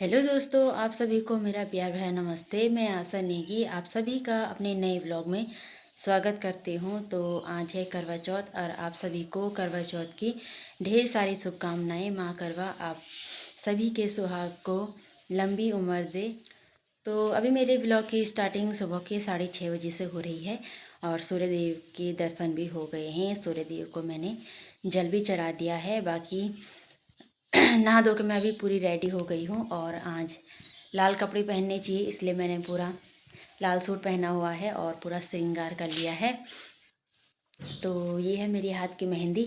Hello दोस्तों, आप सभी को मेरा प्यार भरा नमस्ते। मैं आशा नेगी आप सभी का अपने नए ब्लॉग में स्वागत करती हूँ। तो आज है करवा चौथ और आप सभी को करवा चौथ की ढेर सारी शुभकामनाएं। माँ करवा आप सभी के सुहाग को लंबी उम्र दे। तो अभी मेरे ब्लॉग की स्टार्टिंग सुबह के 6:30 बजे से हो रही है और सूर्यदेव के दर्शन भी हो गए हैं। सूर्यदेव को मैंने जल भी चढ़ा दिया है। बाकी नहा धो के मैं अभी पूरी रेडी हो गई हूँ और आज लाल कपड़े पहनने चाहिए, इसलिए मैंने पूरा लाल सूट पहना हुआ है और पूरा श्रृंगार कर लिया है। तो ये है मेरी हाथ की मेहंदी।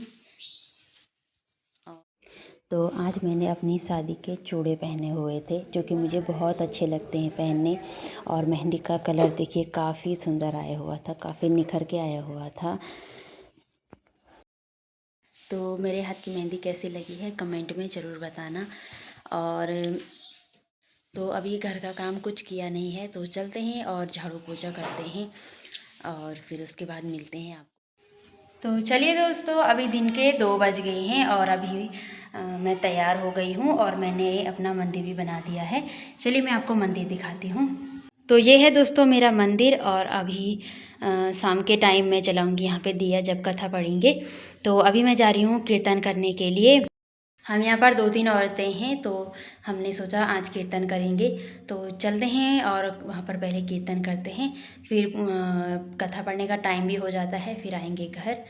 तो आज मैंने अपनी शादी के चूड़े पहने हुए थे जो कि मुझे बहुत अच्छे लगते हैं पहनने। और मेहंदी का कलर देखिए काफ़ी सुंदर आया हुआ था, काफ़ी निखर के आया हुआ था। तो मेरे हाथ की मेहंदी कैसी लगी है कमेंट में ज़रूर बताना। और तो अभी घर का काम कुछ किया नहीं है, तो चलते हैं और झाड़ू पोछा करते हैं और फिर उसके बाद मिलते हैं आप। तो चलिए दोस्तों, अभी दिन के 2 बज गए हैं और अभी मैं तैयार हो गई हूँ और मैंने अपना मंदिर भी बना दिया है। चलिए मैं आपको मंदिर दिखाती हूँ। तो ये है दोस्तों मेरा मंदिर और अभी शाम के टाइम में जलाऊंगी यहाँ पे दिया जब कथा पढ़ेंगे। तो अभी मैं जा रही हूँ कीर्तन करने के लिए। हम यहाँ पर 2-3 औरतें हैं, तो हमने सोचा आज कीर्तन करेंगे। तो चलते हैं और वहाँ पर पहले कीर्तन करते हैं, फिर कथा पढ़ने का टाइम भी हो जाता है, फिर आएंगे घर।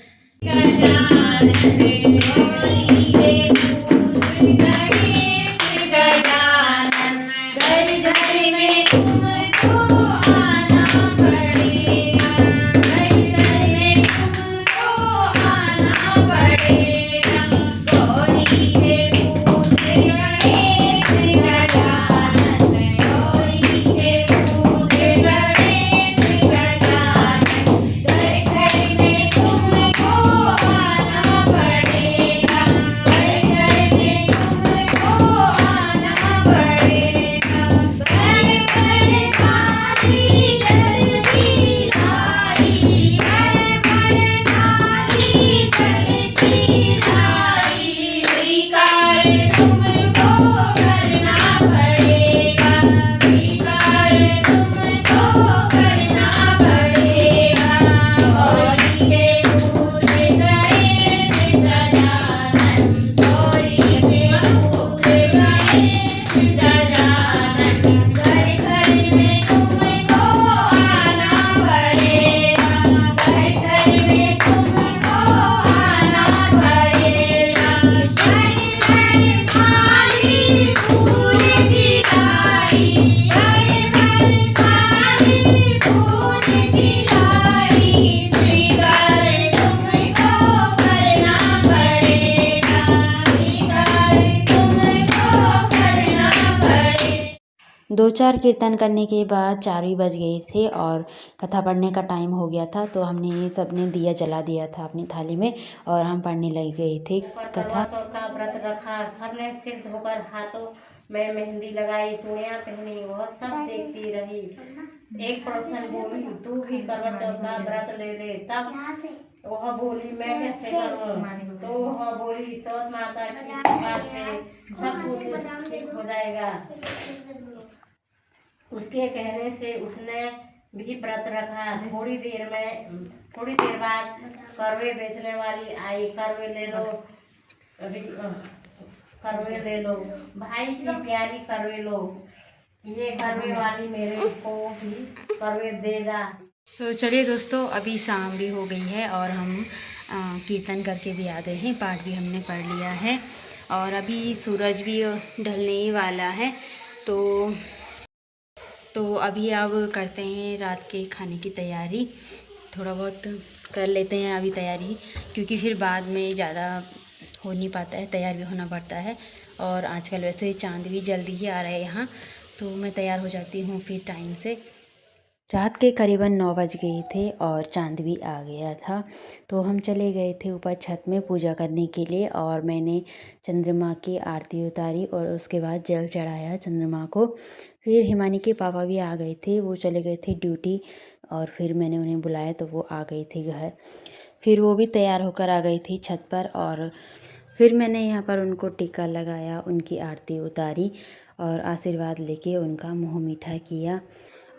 दो चार कीर्तन करने के बाद 4 भी बज गए थे और कथा पढ़ने का टाइम हो गया था। तो हमने ये सब ने दिया जला दिया था अपनी थाली में और हम पढ़ने लग गए थे कथा। चौथ का व्रत रखा, सबने सिर धोकर हाथों में मेहंदी लगाई, चूड़ियां पहनी, वह सब देखती रही। एक पड़ोसन बोली, तू भी करवा चौथ का व्रत ले ले। तब वह बोली, मैं कैसे करूं? तो वह बोली, चौथ माता की कृपा से सब कुछ ठीक हो जाएगा। उसके कहने से उसने भी व्रत रखा। थोड़ी देर बाद करवे बेचने वाली आई। करवे ले लो, अभी करवे ले लो, भाई की प्यारी करवे लो, ये करवे वाली मेरे को भी करवे दे जा। तो चलिए दोस्तों, अभी शाम भी हो गई है और हम कीर्तन करके भी आ गए हैं, पाठ भी हमने पढ़ लिया है और अभी सूरज भी ढलने ही वाला है। तो अभी अब करते हैं रात के खाने की तैयारी। थोड़ा बहुत कर लेते हैं अभी तैयारी, क्योंकि फिर बाद में ज़्यादा हो नहीं पाता है, तैयार भी होना पड़ता है। और आजकल वैसे चाँद भी जल्दी ही आ रहा है यहाँ, तो मैं तैयार हो जाती हूँ फिर टाइम से। रात के करीबन 9 बज गए थे और चाँद भी आ गया था। तो हम चले गए थे ऊपर छत में पूजा करने के लिए और मैंने चंद्रमा की आरती उतारी और उसके बाद जल चढ़ाया चंद्रमा को। फिर हिमानी के पापा भी आ गए थे, वो चले गए थे ड्यूटी और फिर मैंने उन्हें बुलाया तो वो आ गई थी घर। फिर वो भी तैयार होकर आ गई थी छत पर और फिर मैंने यहाँ पर उनको टीका लगाया, उनकी आरती उतारी और आशीर्वाद लेके उनका मुँह मीठा किया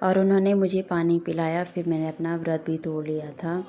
और उन्होंने मुझे पानी पिलाया। फिर मैंने अपना व्रत भी तोड़ लिया था।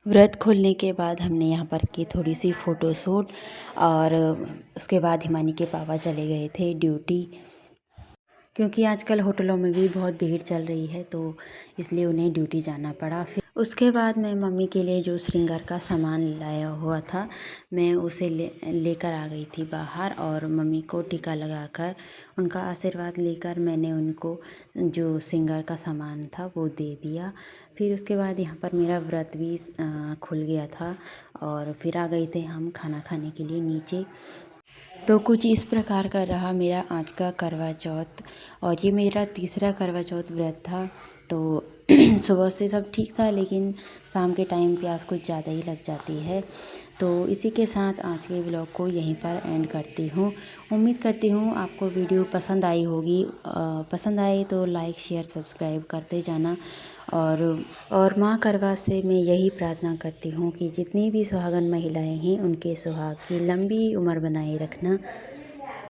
व्रत खोलने के बाद हमने यहाँ पर की थोड़ी सी फ़ोटोशूट और उसके बाद हिमानी के पापा चले गए थे ड्यूटी, क्योंकि आजकल होटलों में भी बहुत भीड़ चल रही है तो इसलिए उन्हें ड्यूटी जाना पड़ा। फिर उसके बाद मैं मम्मी के लिए जो श्रृंगार का सामान लाया हुआ था मैं उसे लेकर आ गई थी बाहर और मम्मी को टीका लगाकर उनका आशीर्वाद लेकर मैंने उनको जो श्रृंगार का सामान था वो दे दिया। फिर उसके बाद यहाँ पर मेरा व्रत भी खुल गया था और फिर आ गए थे हम खाना खाने के लिए नीचे। तो कुछ इस प्रकार का रहा मेरा आज का करवा चौथ और ये मेरा तीसरा करवा चौथ व्रत था। तो सुबह से सब ठीक था लेकिन शाम के टाइम प्यास कुछ ज़्यादा ही लग जाती है। तो इसी के साथ आज के व्लॉग को यहीं पर एंड करती हूँ। उम्मीद करती हूँ आपको वीडियो पसंद आई होगी। पसंद आए तो लाइक शेयर सब्सक्राइब करते जाना और माँ करवा से मैं यही प्रार्थना करती हूँ कि जितनी भी सुहागन महिलाएं हैं उनके सुहाग की लंबी उम्र बनाए रखना।